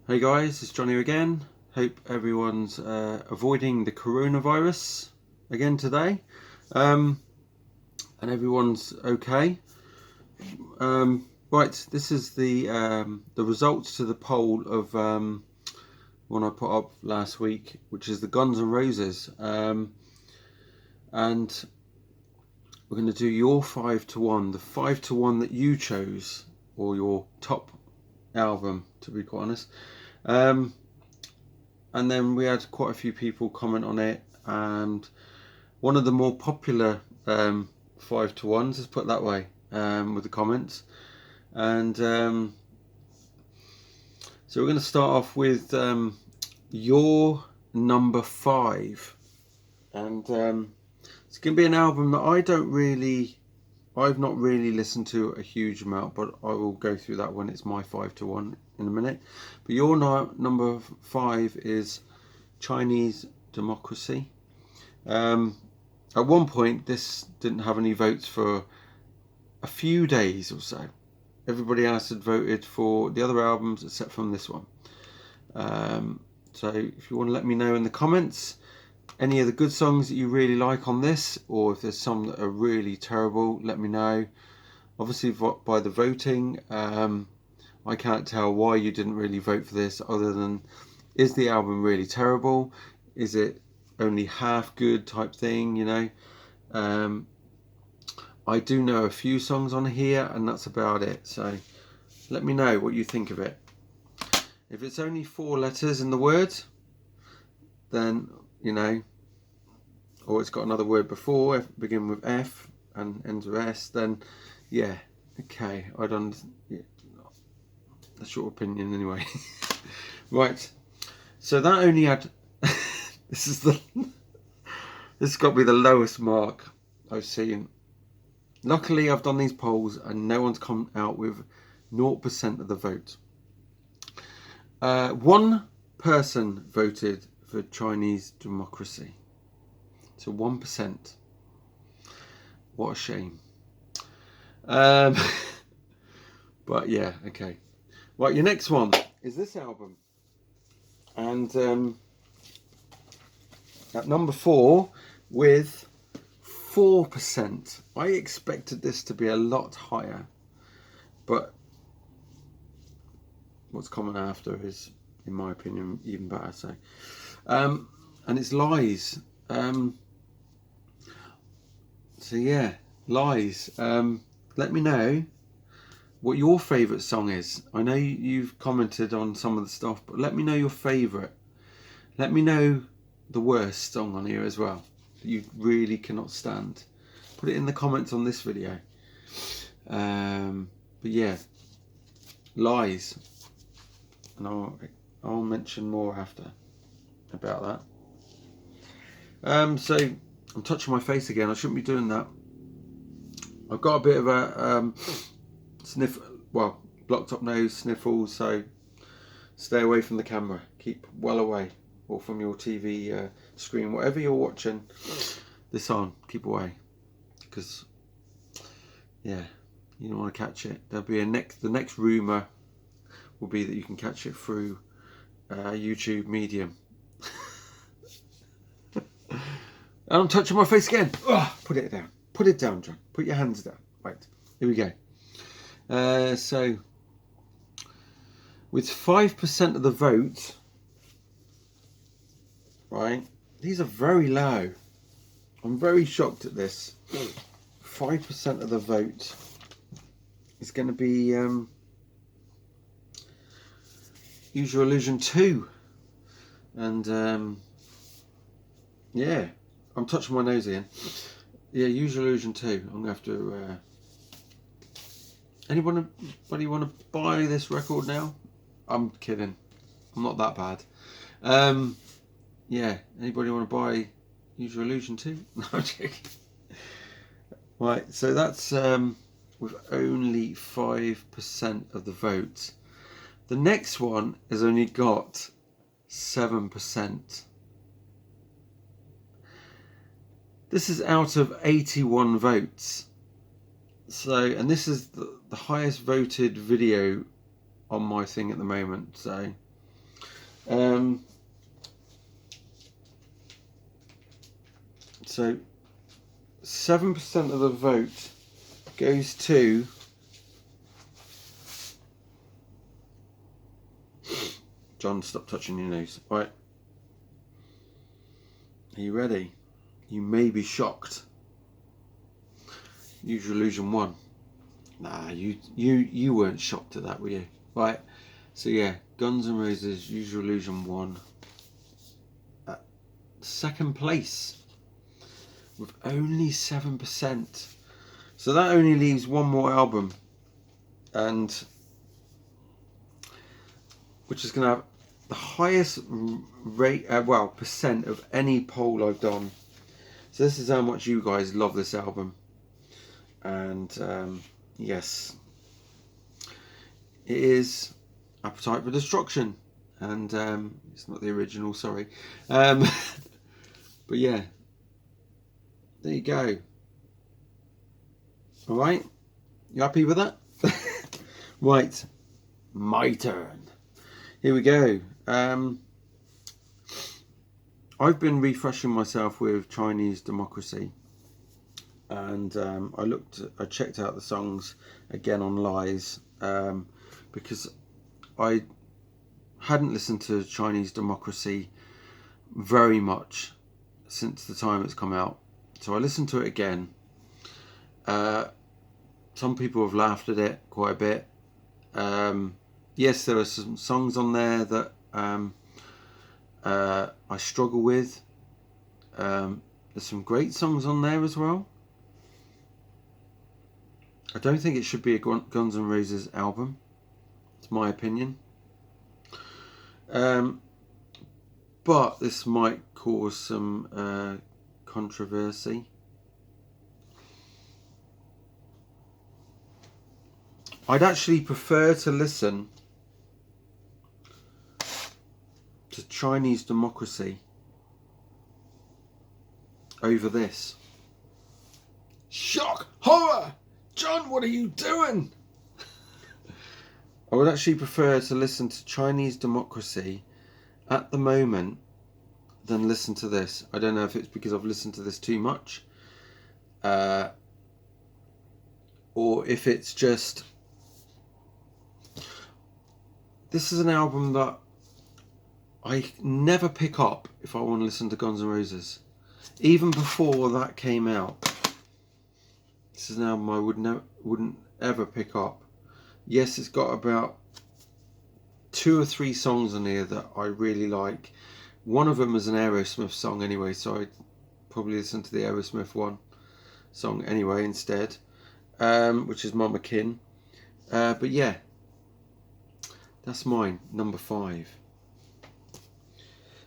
Hey guys, it's Johnny again. Hope everyone's avoiding the coronavirus again today, and everyone's okay. Right, this is the results to the poll of one I put up last week, which is the Guns N' Roses, and we're going to do your 5-to-1, the 5-to-1 that you chose, or your top album, to be quite honest. And then we had quite a few people comment on it, and one of the more popular 5-to-1s, let's put it that way, with the comments. And so we're going to start off with your number 5, and it's going to be an album that I've not really listened to a huge amount, but I will go through that when it's my 5-to-1 in a minute. But your number 5 is Chinese Democracy. At one point, this didn't have any votes for a few days or so. Everybody else had voted for the other albums except from this one. So if you want to let me know in the comments any of the good songs that you really like on this, or if there's some that are really terrible, let me know. Obviously by the voting, I can't tell why you didn't really vote for this, other than, is the album really terrible? Is it only half good type thing, you know? I do know a few songs on here, and that's about it. So let me know what you think of it. If it's only 4 letters in the word, then, you know, or it's got another word before, begin with F and ends with S, then yeah, okay, I don't. Yeah, that's your opinion anyway. Right, so that only had this has got to be the lowest mark I've seen. Luckily, I've done these polls and no one's come out with 0% of the vote. One person voted for Chinese Democracy. So 1%. What a shame. But yeah, okay. Right, your next one is this album. And at number 4 with 4%. I expected this to be a lot higher, but what's coming after is, in my opinion, even better. So, and it's Lies. So yeah, Lies. Let me know what your favourite song is. I know you've commented on some of the stuff, but let me know your favourite. Let me know the worst song on here as well that you really cannot stand. Put it in the comments on this video. But yeah, Lies, and I'll mention more after about that. So I'm touching my face again. I shouldn't be doing that. I've got a bit of a blocked up nose, sniffles, so stay away from the camera. Keep well away, or from your TV screen, whatever you're watching this on, keep away, because yeah, you don't want to catch it. There'll be the next rumour will be that you can catch it through YouTube Medium. And I'm touching my face again. Ugh, put it down. Put it down, John. Put your hands down. Right, here we go. So, with 5% of the vote, right, these are very low. I'm very shocked at this. 5% of the vote is going to be Use Your Illusion 2. And yeah, I'm touching my nose again. Yeah, Use Your Illusion 2. I'm going to have to... Anybody want to buy this record now? I'm kidding. I'm not that bad. Yeah, anybody want to buy Use Your Illusion 2? No, I'm joking. Right, so that's with only 5% of the vote. The next one has only got 7%. This is out of 81 votes. So, and this is the highest voted video on my thing at the moment. So, So 7% of the vote goes to John. Stop touching your nose. Right. Are you ready? You may be shocked. Use Your Illusion 1. Nah, you weren't shocked at that, were you? Right. So yeah, Guns N' Roses, Use Your Illusion 1 at second place with only 7%. So that only leaves one more album, and which is going to have the highest rate, percent of any poll I've done. So this is how much you guys love this album. And yes, it is Appetite for Destruction, and it's not the original, sorry. But yeah, there you go. All right, you happy with that? Right, my turn. Here we go. I've been refreshing myself with Chinese Democracy, and I checked out the songs again on Lies, because I hadn't listened to Chinese Democracy very much since the time it's come out. So I listened to it again. Some people have laughed at it quite a bit. Yes, there are some songs on there that I struggle with. There's some great songs on there as well. I don't think it should be a Guns N' Roses album. It's my opinion. But this might cause some controversy. I'd actually prefer to listen to Chinese Democracy over this. Shock! Horror! John, what are you doing? I would actually prefer to listen to Chinese Democracy at the moment than listen to this. I don't know if it's because I've listened to this too much, or if it's just... This is an album that I never pick up if I want to listen to Guns N' Roses. Even before that came out, this is an album I wouldn't ever pick up. Yes, it's got about 2 or 3 songs on here that I really like. One of them is an Aerosmith song anyway, so I'd probably listen to the Aerosmith one song anyway instead, which is Mama Kin. But yeah, that's mine, number 5.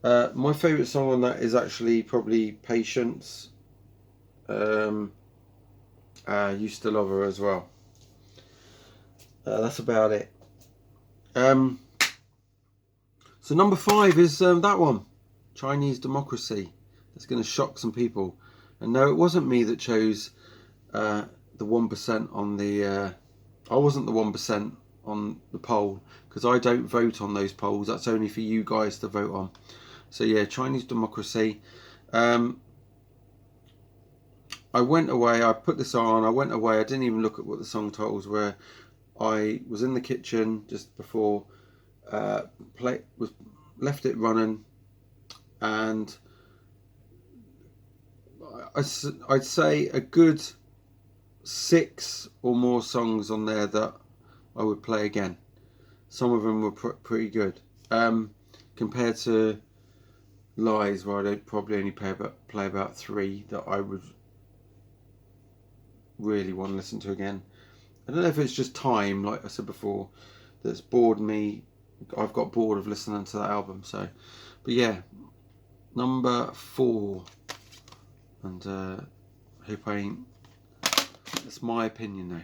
My favourite song on that is actually probably Patience. Used to Love Her as well. That's about it. So number 5 is that one, Chinese Democracy. That's going to shock some people. And no, it wasn't me that chose the 1% on the... I wasn't the 1% on the poll, because I don't vote on those polls. That's only for you guys to vote on. So yeah, Chinese Democracy. I went away, I put this on, I went away, I didn't even look at what the song titles were. I was in the kitchen just before, left it running, and I'd say a good 6 or more songs on there that I would play again. Some of them were pretty good, compared to Lies, where I'd probably only play about 3 that I would really want to listen to again. I don't know if it's just time, like I said before, that's bored me. I've got bored of listening to that album. So, but yeah, number 4, and I hope I ain't... That's my opinion now.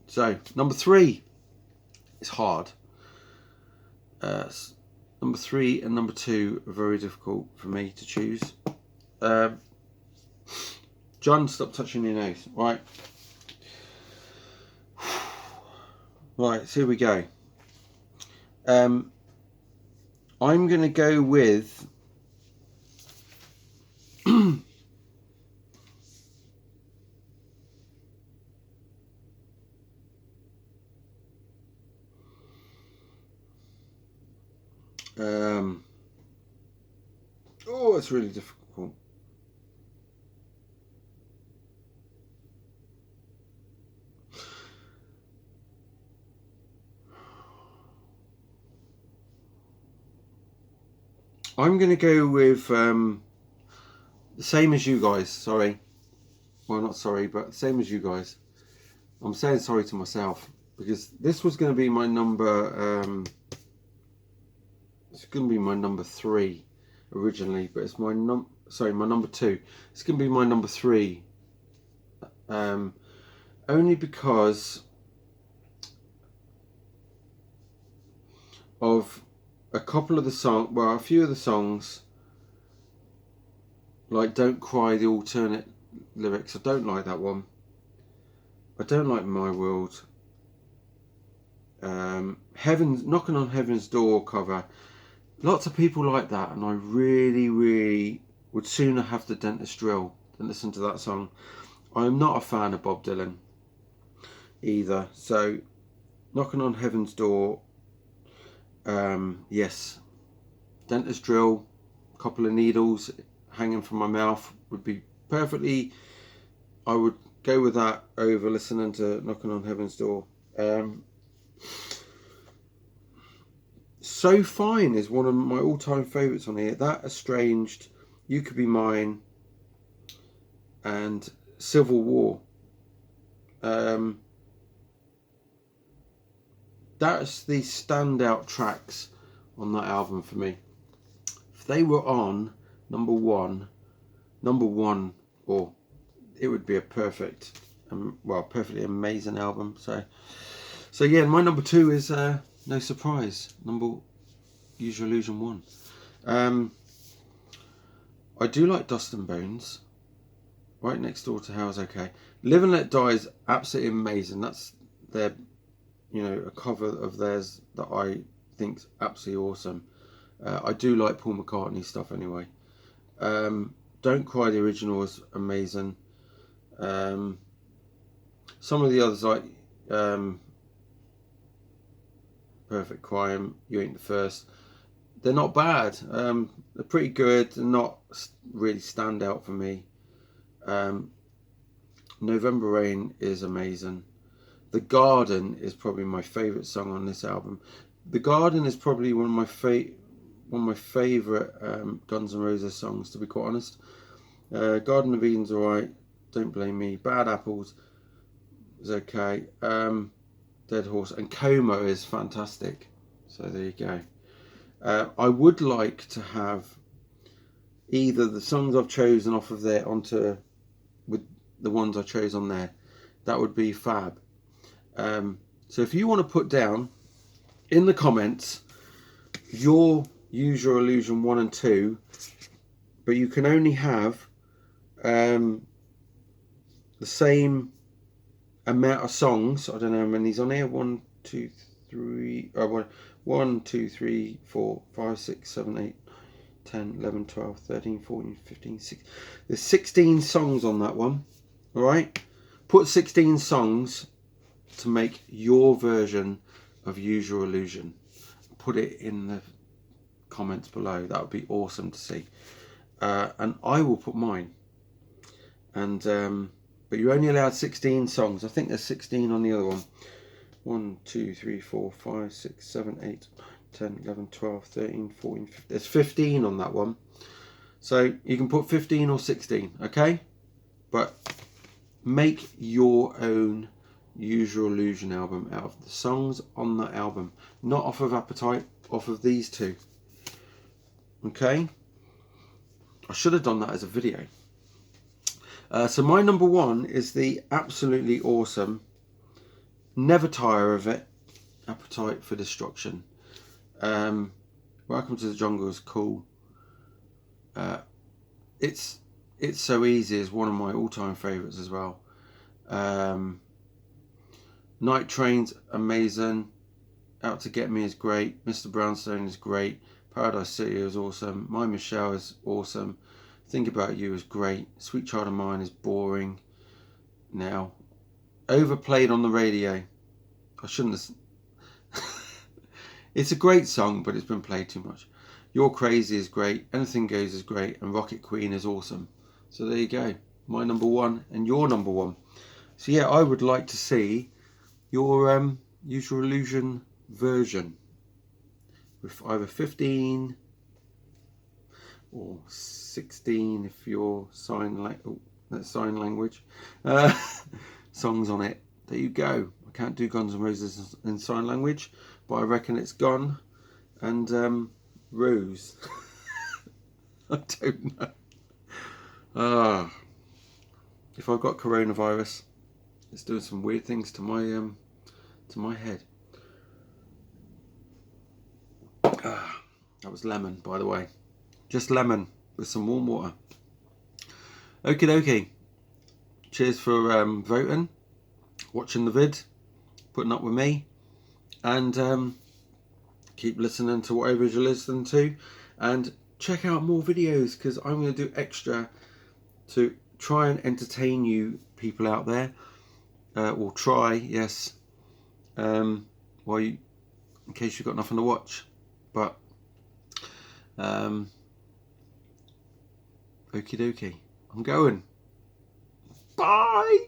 So number 3 is hard. Number 3 and number 2 are very difficult for me to choose. John, stop touching your nose. Right. Right, so here we go. I'm going to go with oh, it's really difficult. I'm going to go with the same as you guys. Sorry. Well, not sorry, but same as you guys. I'm saying sorry to myself because this was going to be my number. It's going to be my number 3 originally, but it's my my number 2. It's going to be my number 3. Only because of a couple of the songs, well, a few of the songs, like Don't Cry, the alternate lyrics. I don't like that one. I don't like My World. Heaven's Knocking on Heaven's Door cover. Lots of people like that, and I really would sooner have the Dentist Drill than listen to that song. I'm not a fan of Bob Dylan either, so Knocking on Heaven's Door, yes. Dentist Drill, a couple of needles hanging from my mouth would be perfectly, I would go with that over listening to Knocking on Heaven's Door. So Fine is one of my all-time favourites on here. That, Estranged, You Could Be Mine, and Civil War. That's the standout tracks on that album for me. If they were on number one, or it would be a perfect, well, perfectly amazing album. So yeah, my number 2 is no surprise, Use Your Illusion 1. I do like Dust and Bones, right next door to How's Okay. Live and Let Die is absolutely amazing. That's their, a cover of theirs that I think's absolutely awesome. I do like Paul McCartney stuff anyway. Don't Cry, the original, is amazing. Some of the others, like Perfect Crime, You Ain't the First, they're not bad. They're pretty good. They're not really stand out for me. November Rain is amazing. The Garden is probably my favourite song on this album. The Garden is probably one of my favourite Guns N' Roses songs, to be quite honest. Garden of Eden's alright. Don't Blame Me. Bad Apples is okay. Dead Horse and Como is fantastic. So there you go. I would like to have either the songs I've chosen off of there with the ones I chose on there. That would be fab. So if you want to put down in the comments your Use Your Illusion 1 and 2, but you can only have the same amount of songs. I don't know how many's on here. 1, 2, 3, 1, 2, 3, 4, 5, 6, 7, 8, 10, 11, 12, 13, 14, 15, 16. There's 16 songs on that one. Alright? Put 16 songs to make your version of Use Your Illusion. Put it in the comments below. That would be awesome to see. And I will put mine. And but you're only allowed 16 songs. I think there's 16 on the other one. 1, 2, 3, 4, 5, 6, 7, 8, 10, 11, 12, 13, 14, 15. There's 15 on that one. So you can put 15 or 16, okay? But make your own Use Your Illusion album out of the songs on that album. Not off of Appetite, off of these two. Okay? I should have done that as a video. So my number 1 is the absolutely awesome, never tire of it, Appetite for Destruction. Welcome to the Jungle is cool. It's So Easy is one of my all-time favourites as well. Night Train's amazing. Out to Get Me is great. Mr. Brownstone is great. Paradise City is awesome. My Michelle is awesome. Think About You is great. Sweet Child of Mine is boring now. Overplayed on the radio. I shouldn't have. It's a great song, but it's been played too much. You're Crazy is great. Anything Goes is great. And Rocket Queen is awesome. So there you go. My number one and your number one. So yeah, I would like to see your Use Your Illusion version with either 15 or 16 if you're sign language songs on it. There you go. I can't do Guns N' Roses in sign language, but I reckon it's Gun and Rose. I don't know. If I've got coronavirus, it's doing some weird things to my head. That was lemon, by the way. Just lemon with some warm water. Okie dokie. Cheers for voting, watching the vid, putting up with me, and keep listening to whatever you're listening to, and check out more videos, because I'm going to do extra to try and entertain you people out there, or try, yes, in case you've got nothing to watch. But okie dokie, I'm going. Bye.